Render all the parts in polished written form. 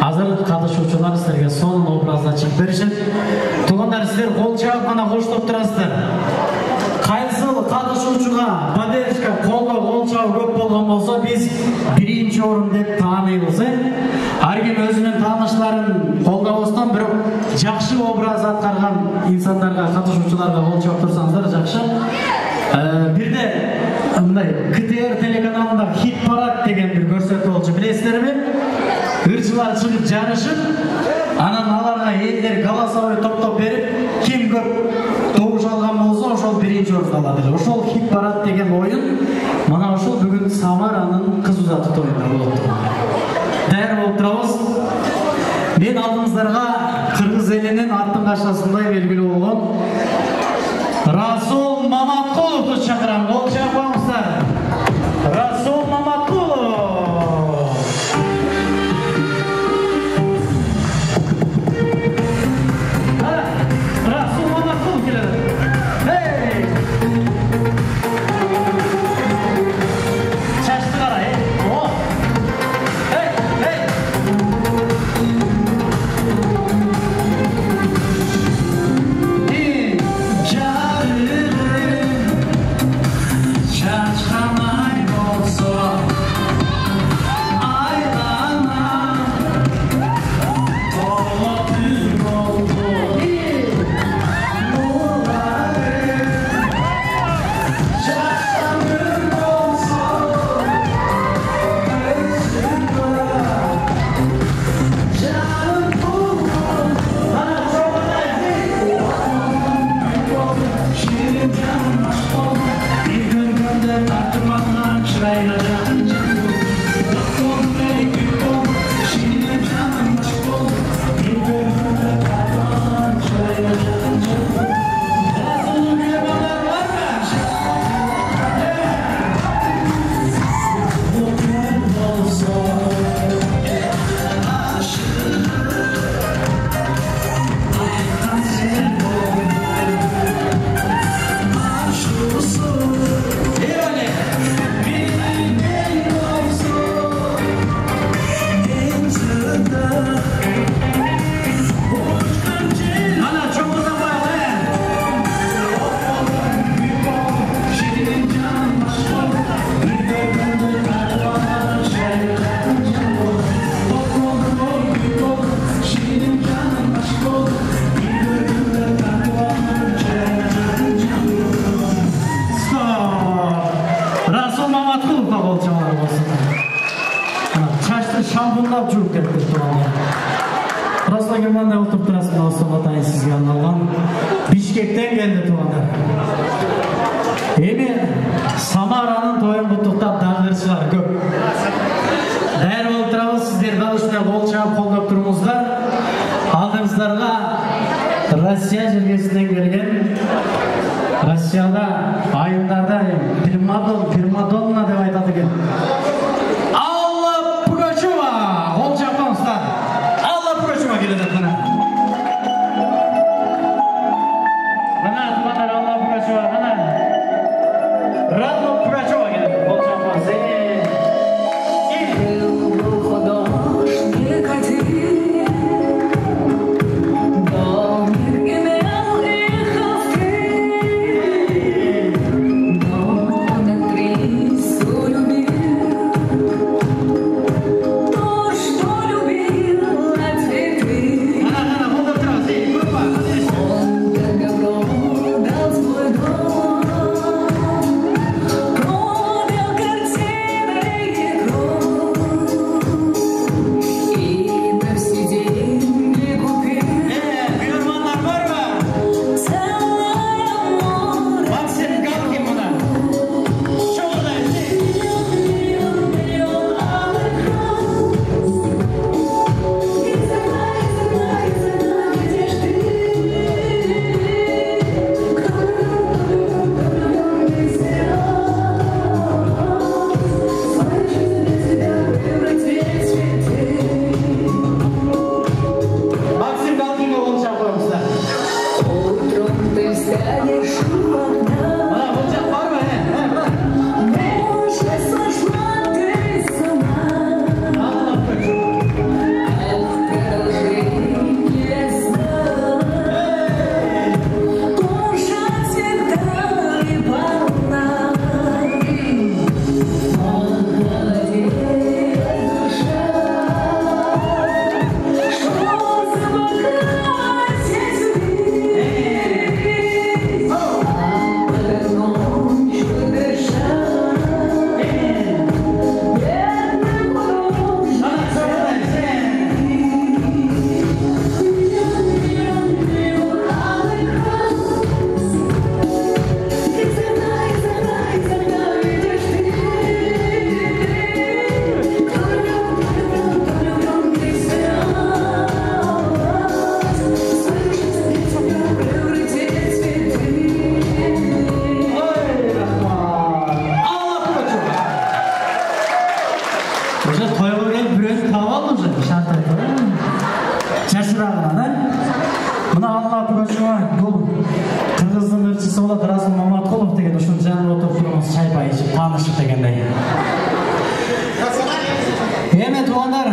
Азыр катышуучулар силерге сонун образда чыгып беришет. Туугандар, силер кол чаап гана коштоп турасыздар. Кайсыл катышуучуга поддержка, колдоо, кол чаап көп болгон болсо, биз биринчи орун деп тааныбыз. Ар ким өзүнүн таанышларын колдобостон бирок жакшы образ аткарган инсандарга, катышуучуларга кол чаап турсаңыздар жакшы. Бирде мындай КТР телеканалында хит парад деген бир көрсөтүү болчу, билесиздерби? Ырчылар чыгып жарышып, анан аларга элдер голосовой топтоп берип, ким көп добуш алган болсо, ошол биринчи орунду алат эле. Ошол хит парад деген оюн мына ошол бүгүн Самаранын кыз узатуу тоюнда болот. Даяр болуп турабыз. Мен алдыңыздарга кыргыз элинин аттын кашасындай белгилүү болгон Расул Маматкуловду чакырам. Кол чаап коюңуздар. Расул Маматкулов. Расул Маматкулов келет. Hey! Чачты кара, О! Hey, hey! Шампунлап жууп кетти туган. Расул кандай отуруп турасыз, Осоп атайын сизге арналган. Бишкектен келди тугандар. Эми Самаранын тоюн куттуктап дагы ырчылар көп. Даяр болуп турабыз, сиздер дагы ушундай кол чаап колдоп туруңуздар. Алдыңыздарга Россия жергесинен келген, Россияда айымдарда примадонна деп айтат экен. жырағынан, мына Алматы көшіға бұл Қырғыздың ырчысы болады Расул Маматқұлов деген ушул жаңы отырып тұрмыз шайпай ішіп танышып дегендей. Эми туғандар,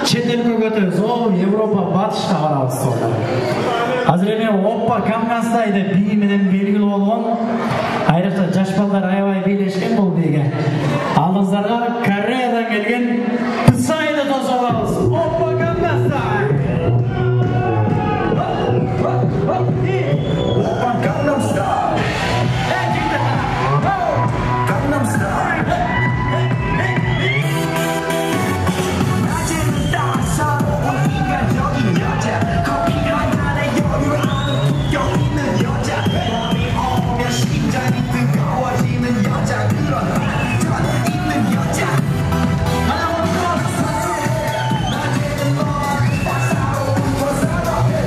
чет елге көтөбүз, Европа батышқа барабыз туғандар. Азыр эми Оппа Gangnam Style бии менен белгилүү болгон, айрыкча жаш балдар аябай бийлешкен бул бийге. Алдыңыздарга Кореядан келген Psy'ды тосуп алабыз. Оппа Gangnam Style. Oppa Gangnam Style. Gangnam Style. 낮에는 따사로운 인간적인 여자, 커피가 나의 여유를 아는 품격 있는 여자, 밤이 오면 심장이 뜨거워지는 여자, 그런 반전 있는 여자. 낮에는 너를 따사로운 거사로해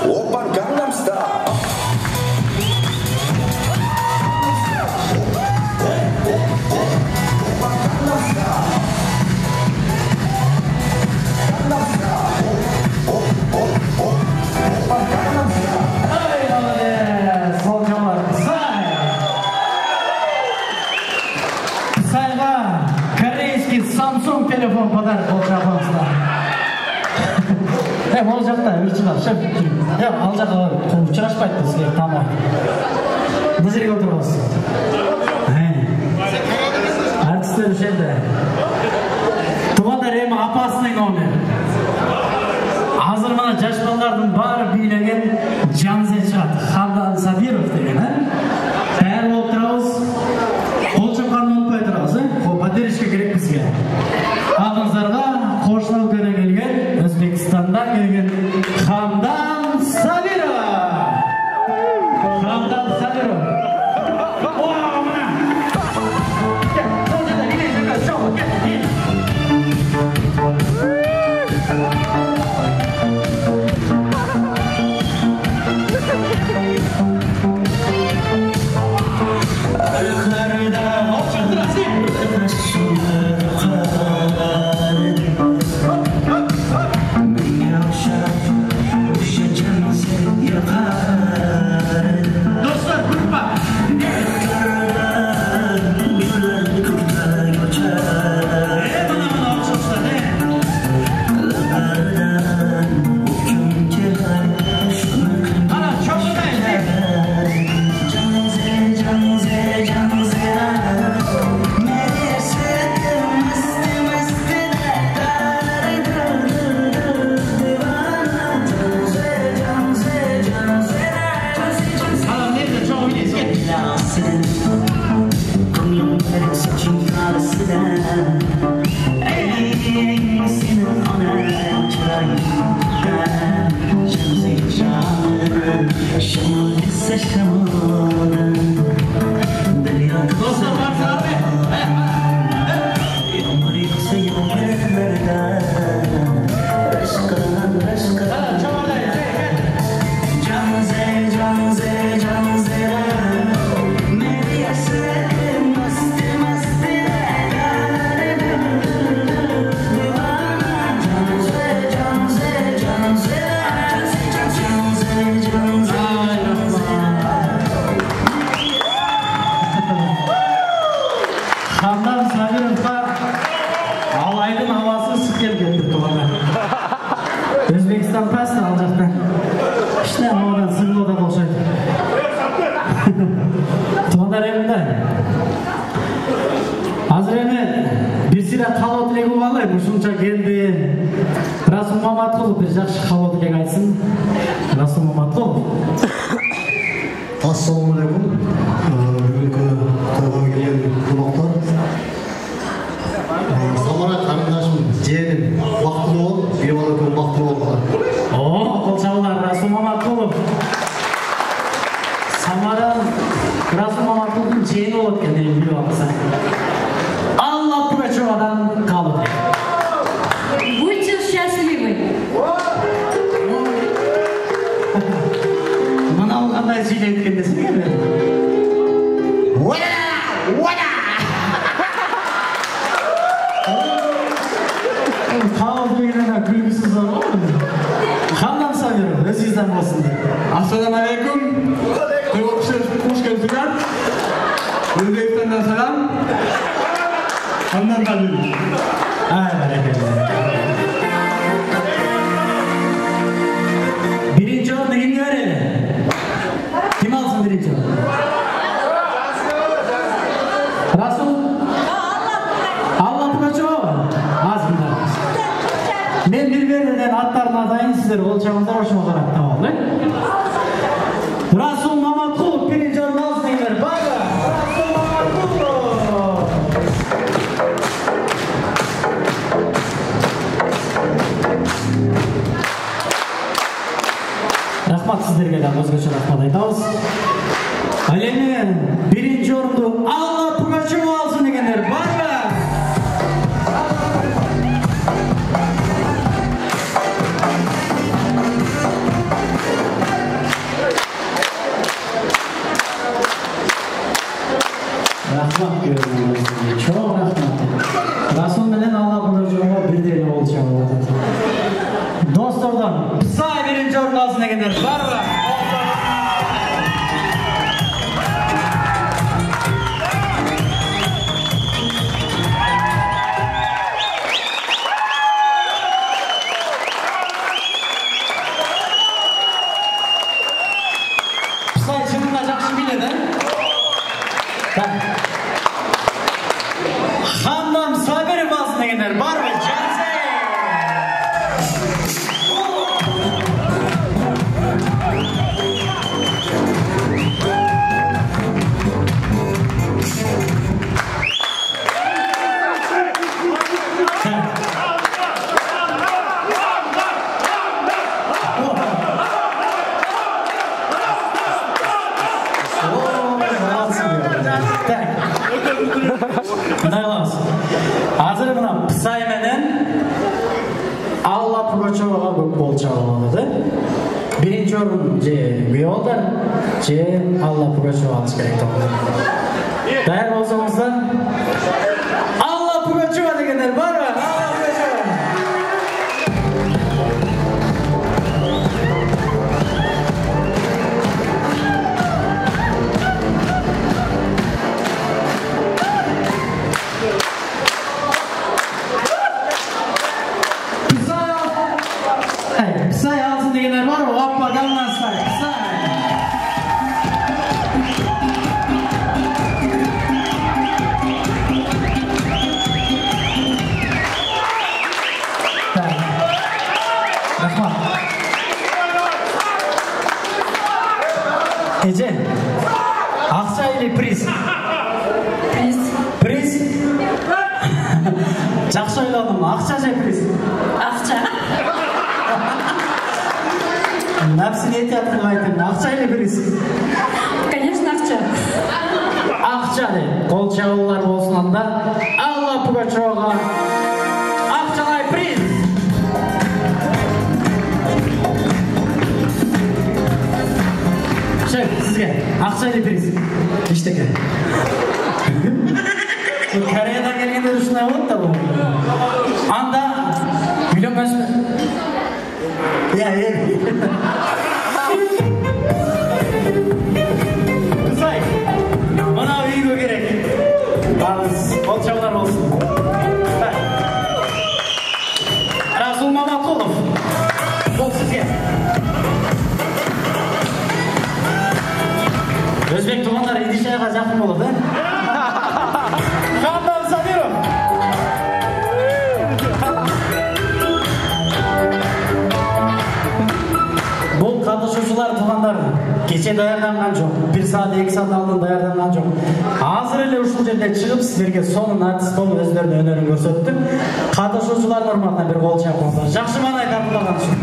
Oppa Gangnam Style. Psy'га корейский Samsung телефон подарок болчу апамызга. Ол жақта ырчылар шеп. Ал жаққа учрашпайды бізге тамақ. Бұл жерге отырыңыз. Артистер үшелді. Туғандар эми апасының оңы. Азыр мына жаш балдардың бары бийлеген Жанзе шығады. Хамдан Сабиров деген, бәрі болып тұрабыз. Қол чапқанды ұмытпай тұрабыз, поддержка керек бізге. Алдыңыздарға қошылау көре келген, Өзбекстандан келген Хамдан Сабиров. Хамдан Сабиров. Өзбекстан пасты ал жақта. Ішіне ауадан сыңғылда қолшайды. Туғандар емді. Азыр еме бір сира қалау тілегі балай. Мұшынша келді. Расул Маматқұлов бір жақшы қалау тілек айтсын. Расул Маматқұлов. Ассалаумағалейкум. Бүгінгі тойға келген қонақтар. Самара қарындашым, жиенім, вақтылы çilek desene mi? Tamam duyduğuna gülgüsüz var mı? Kandan sanıyorum, özüzden olsun diye. Assalamualaikum. Hoş geldinler. Özbekistan'dan selam. Handan Halil. Ay bereketler. Birinci oldu kim görelim? Kim alsın birinci oldu? Rasul? Allah Pugaçova var. Az bunlar. Ben bir veriden atlarına adayım sizlere olacağımızda hoşuma olarak tamam mı? Rasul Mamakul birinci oldu alsın diyorlar. Bak Rasul Mamakul. Rahmat sizlerge de özgöçe rahmat aytабыз. Alemi birinci orundu Allah Pugaçova alsın degenler var mı? Rahmat görüyorum. Çok rahmat. Rasul menen Allah Pugaçova bir deli olacak. Dostlardan Psay birinci orun alsın degenler var mı? Psay çınında жақсы биледі. Хандам Сабиров алсын дегендер бар ма? Жақсы. Hazır mı? Psay menen Allah Pugaçova'ga bol çalamadı. Birinci orun Guyol'dan Allah Pugaçova alış gerek toplu. Dayan olsanızda Allah Pugaçova degenler var mı? Allah Pugaçova. Psay alsın degenler var mı? Hoppa Gangnam Style. Psay. Rahmat. Ece. Akça ile priz. Priz. Жақсы ойладым. Ақша же приз. Ақша. Нәпсін ете атқым айтым. Ақша или приз? Конечно, ақша. Ақша де. Қол чағылар болсын анда. Алла Пугачеваға ақшалай приз. Шеф, сізге ақша или приз? Ештеке. Кореядан келгендер үшін болады да бұл. Анда миллион бәсіп. Псай, мынау үйге керек. Бағыз, қол чағылар болсын. Расул Мамақұлов, бұл сізге. Өзбек туғандар идишаяға жақын болады. Хандам Сабиров. Бұл қатысушылар туғандар кеше даярданған жоқ. 1 саат 2 саат алдын даярданған жоқ. Азыр эле ушул жерде чыгып силерге сонун артист болуп өздөрүнүн өнөрүн көрсөттүк. Қатысушылар урматына бир кол чапыңыздар. Жакшы маанай тартылган үчүн.